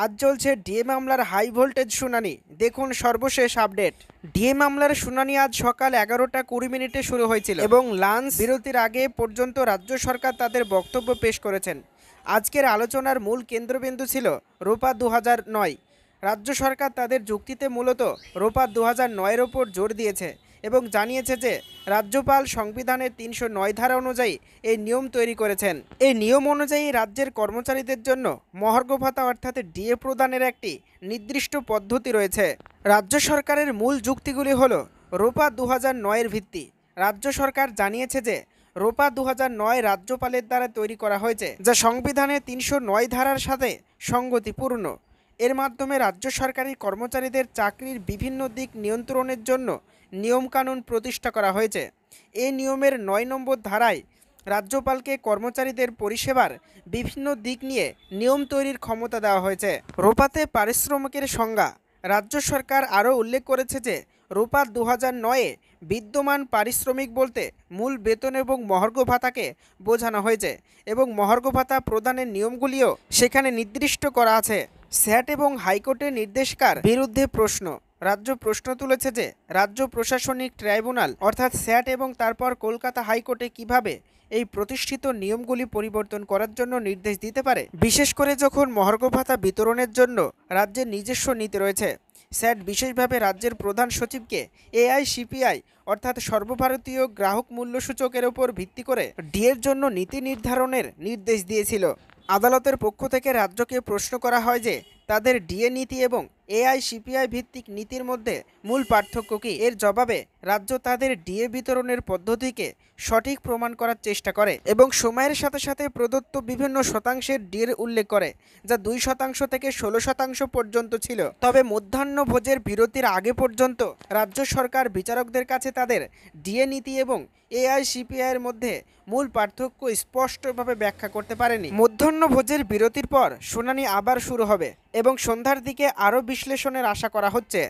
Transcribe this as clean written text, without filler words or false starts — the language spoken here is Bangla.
আজ চলছে ডিএ মামলার হাই ভোল্টেজ শুনানি। দেখুন সর্বশেষ আপডেট। ডিএ মামলার শুনানি আজ সকাল 11:20 শুরু হয়েছিল এবং লাঞ্চ বিরতির আগে পর্যন্ত রাজ্য সরকার তাদের বক্তব্য পেশ করেছেন। আজকের আলোচনার মূল কেন্দ্রবিন্দু ছিল রোপা 2009। রাজ্য সরকার তাদের যুক্তিতে মূলত রোপা 2009-এর ওপর জোর দিয়েছে এবং জানিয়েছে যে রাজ্যপাল সংবিধানের 309 ধারা অনুযায়ী এই নিয়ম তৈরি করেছেন। এই নিয়ম অনুযায়ী রাজ্যের কর্মচারীদের জন্য মহার্ঘ ভাতা অর্থাৎ ডিএ প্রদানের একটি নির্দিষ্ট পদ্ধতি রয়েছে। রাজ্য সরকারের মূল যুক্তিগুলি হল রোপা 2009-এর ভিত্তি। রাজ্য সরকার জানিয়েছে যে রোপা 2009 রাজ্যপালের দ্বারা তৈরি করা হয়েছে, যা সংবিধানের 309 ধারার সাথে সঙ্গতিপূর্ণ। এর মাধ্যমে রাজ্য সরকারি কর্মচারীদের চাকরির বিভিন্ন দিক নিয়ন্ত্রণের জন্য নিয়মকানুন প্রতিষ্ঠা করা হয়েছে। এই নিয়মের 9 নম্বর ধারায় রাজ্যপালকে কর্মচারীদের পরিষেবার বিভিন্ন দিক নিয়ে নিয়ম তৈরির ক্ষমতা দেওয়া হয়েছে। রোপাতে পারিশ্রমিকের সংজ্ঞা রাজ্য সরকার আরও উল্লেখ করেছে যে রোপা 2009-এ বিদ্যমান পারিশ্রমিক বলতে মূল বেতন এবং মহার্ঘ ভাতাকে বোঝানো হয়েছে এবং মহার্ঘ ভাতা প্রদানের নিয়মগুলিও সেখানে নির্দিষ্ট করা আছে। স্যাট এবং হাইকোর্টের নির্দেশকার বিরুদ্ধে প্রশ্ন। রাজ্য প্রশ্ন তুলেছে যে রাজ্য প্রশাসনিক ট্রাইব্যুনাল অর্থাৎ স্যাট এবং তারপর কলকাতা হাইকোর্টে কিভাবে এই প্রতিষ্ঠিত নিয়মগুলি পরিবর্তন করার জন্য নির্দেশ দিতে পারে, বিশেষ করে যখন মহার্ঘ ভাতা বিতরণের জন্য রাজ্যের নিজস্ব নীতি রয়েছে। স্যাট বিশেষভাবে রাজ্যের প্রধান সচিবকে এআইসিপিআই অর্থাৎ সর্বভারতীয় গ্রাহক মূল্য সূচকের ওপর ভিত্তি করে ডিএর জন্য নীতি নির্ধারণের নির্দেশ দিয়েছিল। আদালতের পক্ষ থেকে রাজ্যকে প্রশ্ন করা হয় যে তাদের ডিএ নীতি এবং এআইসিপিআই ভিত্তিক নীতির মধ্যে মূল পার্থক্য কী। এর জবাবে রাজ্য তাদের ডিএ বিতরণের পদ্ধতিকে সঠিক প্রমাণ করার চেষ্টা করে এবং সময়ের সাথে সাথে প্রদত্ত বিভিন্ন শতাংশের ডিএর উল্লেখ করে, যা 2% থেকে 16% পর্যন্ত ছিল। তবে মধ্যাহ্নভোজের বিরতির আগে পর্যন্ত রাজ্য সরকার বিচারকদের কাছে তাদের ডিএ নীতি এবং এআইসিপিআইয়ের মধ্যে মূল পার্থক্য স্পষ্টভাবে ব্যাখ্যা করতে পারেনি। মধ্যাহ্নভোজের বিরতির পর শুনানি আবার শুরু হবে এবং সন্ধ্যার দিকে আরও বিশ্লেষণের আশা করা হচ্ছে।